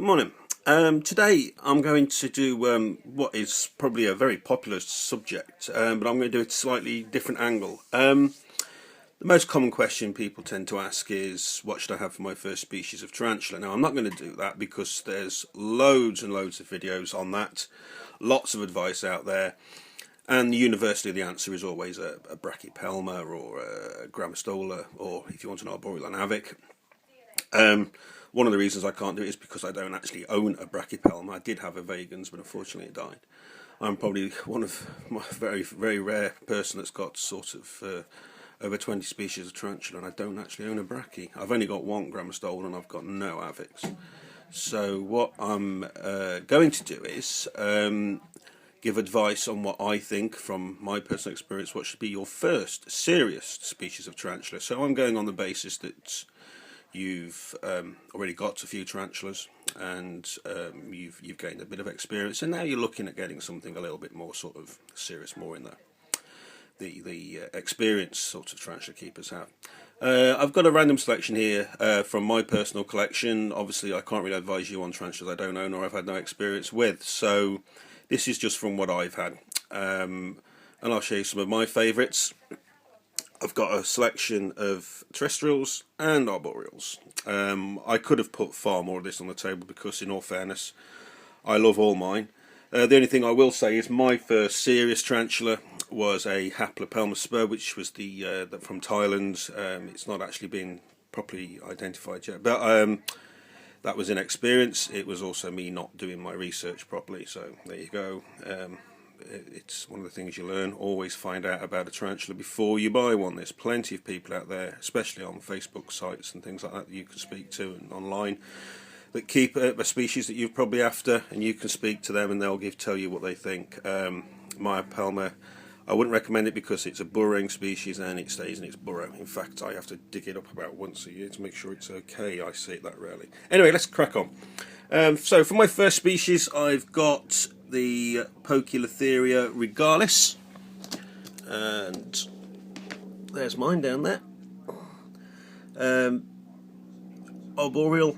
Good morning. Today I'm going to do what is probably a very popular subject, but I'm going to do it a slightly different angle. The most common question people tend to ask is, what should I have for my first species of tarantula? Now, I'm not going to do that because there's loads and loads of videos on that, lots of advice out there, and universally the answer is always a brachypelma or a grammostola, or if you want an arboreal, an avic. One of the reasons I can't do it is because I don't actually own a brachypelma. I did have a vagans, but unfortunately it died. I'm probably one of my very, very rare person that's got sort of over 20 species of tarantula, and I don't actually own a brachy. I've only got one grammostola and I've got no avics. So what I'm going to do is give advice on what I think, from my personal experience, what should be your first serious species of tarantula. So I'm going on the basis that you've already got a few tarantulas, and you've gained a bit of experience, and now you're looking at getting something a little bit more sort of serious, more in the experience sort of tarantula keepers have. I've got a random selection here from my personal collection. Obviously I can't really advise you on tarantulas I don't own or I've had no experience with, so this is just from what I've had, and I'll show you some of my favourites. I've got a selection of terrestrials and arboreals. I could have put far more of this on the table because, in all fairness, I love all mine. The only thing I will say is my first serious tarantula was a Haplopelma spur, which was the from Thailand. It's not actually been properly identified yet, but that was inexperience. It was also me not doing my research properly, so there you go. It's one of the things you learn. Always find out about a tarantula before you buy one. There's plenty of people out there, especially on Facebook sites and things like that you can speak to, and online, that keep a species that you're probably after, and you can speak to them and they'll tell you what they think. Myopelma, I wouldn't recommend it because it's a burrowing species and it stays in its burrow. In fact, I have to dig it up about once a year to make sure it's okay. I see it that rarely. Anyway, let's crack on. So for my first species, I've got the Poecilotheria regalis, and there's mine down there. Arboreal,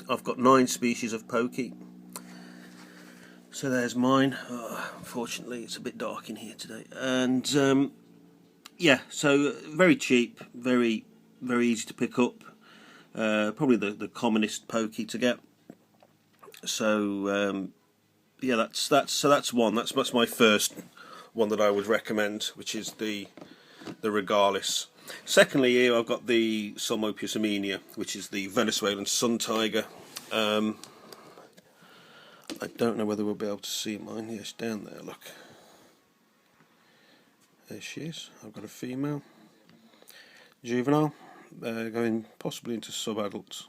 I've got 9 species of Poeci. So there's mine. Unfortunately, it's a bit dark in here today. And yeah, so very cheap, very easy to pick up. Probably the commonest Poeci to get. So yeah, that's one. That's my first one that I would recommend, which is the regalis. Secondly, here I've got the Psalmopoeus armenia, which is the Venezuelan sun tiger. I don't know whether we'll be able to see mine. Yes, down there, look. There she is. I've got a female, juvenile, going possibly into sub-adult.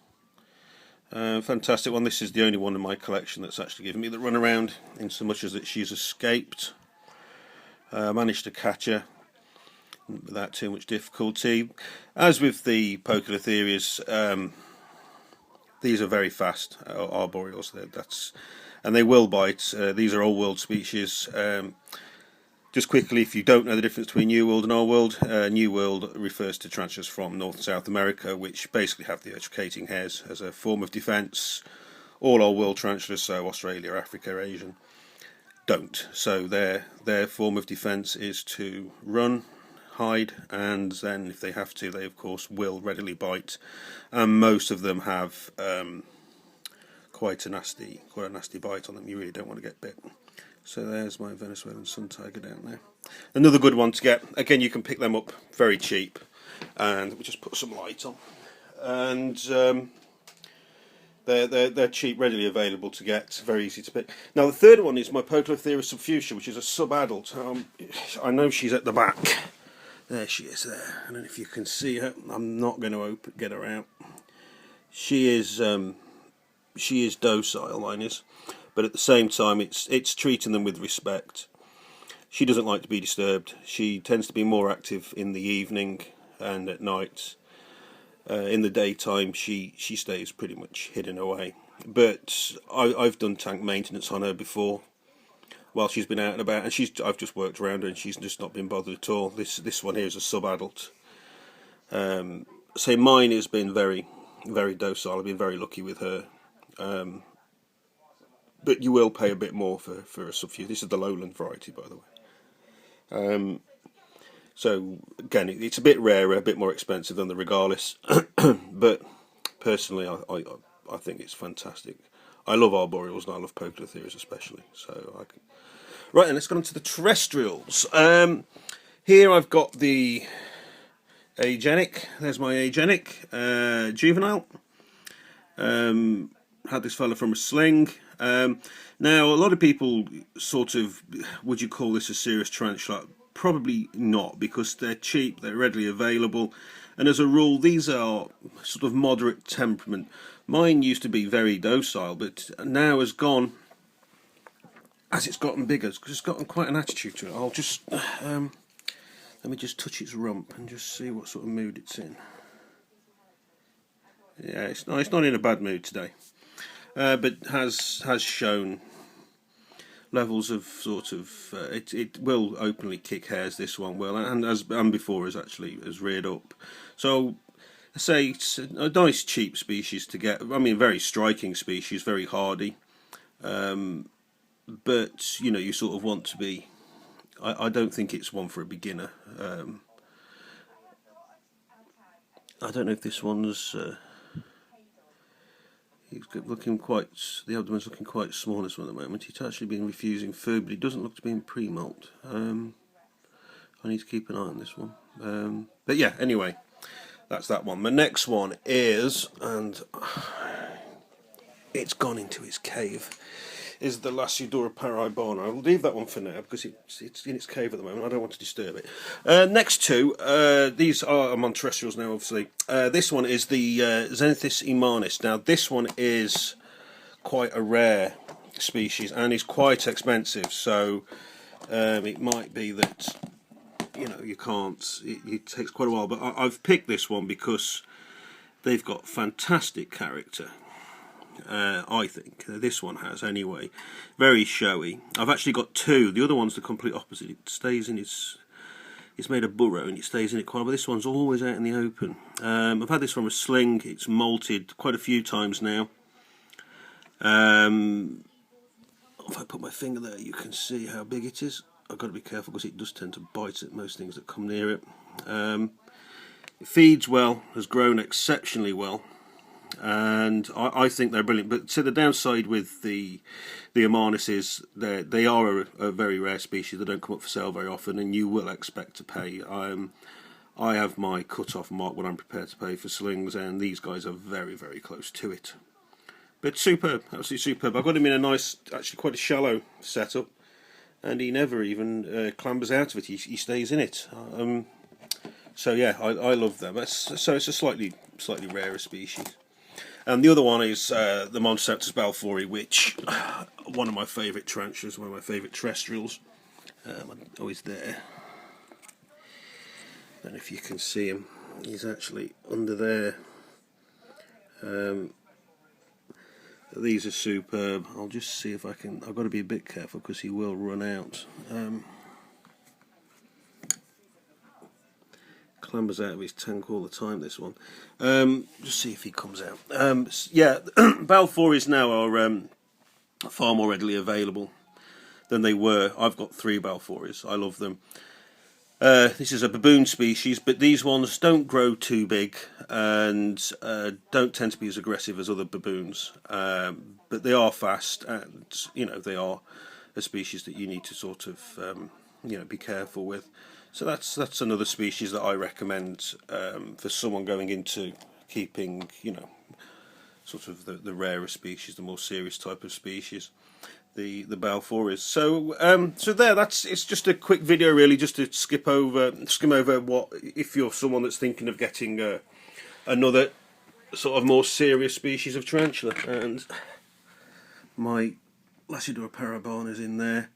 Fantastic one. This is the only one in my collection that's actually given me the runaround, in so much as that she's escaped. Managed to catch her without too much difficulty. As with the Poecilotherias, these are very fast arboreals. And they will bite. These are old world species. Just quickly, if you don't know the difference between New World and Old World, New World refers to tarantulas from North and South America, which basically have the educating hairs as a form of defence. All Old World tarantulas, so Australia, Africa, Asian, don't. So their form of defence is to run, hide, and then if they have to, they of course will readily bite. And most of them have quite a nasty bite on them. You really don't want to get bit. So there's my Venezuelan sun tiger down there. Another good one to get. Again, you can pick them up very cheap, and we'll just put some light on. And they're cheap, readily available to get, very easy to pick. Now the third one is my Poecilotheria subfusa, which is a sub-adult. I know she's at the back. There she is there. I don't know if you can see her. I'm not going to get her out. She is docile, mine is. But at the same time, it's treating them with respect. She doesn't like to be disturbed. She tends to be more active in the evening and at night. In the daytime, she stays pretty much hidden away. But I've done tank maintenance on her before, while she's been out and about, and I've just worked around her, and she's just not been bothered at all. This one here is a sub-adult. So mine has been very docile. I've been very lucky with her. but you will pay a bit more for a subfuse. This is the lowland variety, by the way. So again, it's a bit rarer, a bit more expensive than the Regalis, but personally, I think it's fantastic. I love arboreals and I love Poecilotheres especially. Right, and let's go on to the terrestrials. Here I've got the Agenic. There's my Agenic juvenile. Had this fella from a sling. Now, a lot of people sort of, would you call this a serious tarantula? Probably not, because they're cheap, they're readily available, and as a rule, these are sort of moderate temperament. Mine used to be very docile, but now has gone, as it's gotten bigger, it's gotten quite an attitude to it. I'll just, let me just touch its rump and just see what sort of mood it's in. Yeah, it's not in a bad mood today, but has shown levels of sort of it will openly kick hairs. This one will, and before has reared up. So I say it's a nice cheap species to get. I mean, very striking species, very hardy. But you know, you sort of want to be. I don't think it's one for a beginner. I don't know if this one's. He's looking quite. The abdomen's looking quite small this one at the moment. He's actually been refusing food, but he doesn't look to be in pre-molt. I need to keep an eye on this one. But yeah, anyway, that's that one. My next one is, and it's gone into its cave, is the Lasiodora paribana. I'll leave that one for now because it's in its cave at the moment. I don't want to disturb it. Next two, these are among terrestrials now, obviously. This one is the Xenithis imanis. Now, this one is quite a rare species and is quite expensive, so it might be that, you know, you can't. It takes quite a while, but I've picked this one because they've got fantastic character. I think this one has anyway. Very showy. I've actually got two. The other one's the complete opposite. It stays in its. It's made a burrow and it stays in it quite. But this one's always out in the open. I've had this from a sling. It's molted quite a few times now. If I put my finger there, you can see how big it is. I've got to be careful because it does tend to bite at most things that come near it. It feeds well. Has grown exceptionally well. And I think they're brilliant. But so the downside with the Imanis is they are a very rare species. They don't come up for sale very often, and you will expect to pay. I have my cut-off mark what I'm prepared to pay for slings, and these guys are very, very close to it. But superb, absolutely superb. I've got him in a nice, actually quite a shallow setup, and he never even clambers out of it. He stays in it. So yeah, I love them. So it's a slightly rarer species. And the other one is the Monstropterus balfouri, which one of my favourite tarantulas, one of my favourite terrestrials. Always there. And if you can see him, he's actually under there. These are superb. I'll just see if I can. I've got to be a bit careful because he will run out. Clambers out of his tank all the time, this one. Just see if he comes out. Yeah, balfouris now are far more readily available than they were. I've got 3 balfouris. I love them. This is a baboon species, but these ones don't grow too big and don't tend to be as aggressive as other baboons. But they are fast, and you know, they are a species that you need to sort of you know, be careful with. So that's another species that I recommend for someone going into keeping, you know, sort of the rarer species, the more serious type of species, the balfouris. So it's just a quick video really, just to skim over what, if you're someone that's thinking of getting another sort of more serious species of tarantula. And my Lasiodora paribana is in there.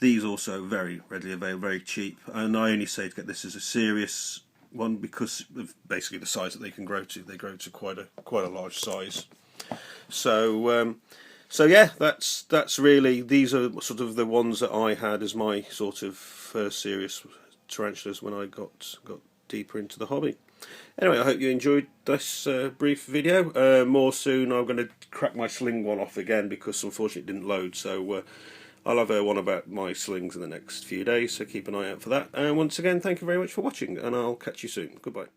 These also very readily available, very cheap, and I only say to get this as a serious one because of basically the size that they can grow to. They grow to quite a large size. So yeah, that's really, these are sort of the ones that I had as my sort of first serious tarantulas when I got deeper into the hobby. Anyway, I hope you enjoyed this brief video. More soon. I'm going to crack my sling one off again because unfortunately it didn't load. So I'll have one about my slings in the next few days, so keep an eye out for that. And once again, thank you very much for watching, and I'll catch you soon. Goodbye.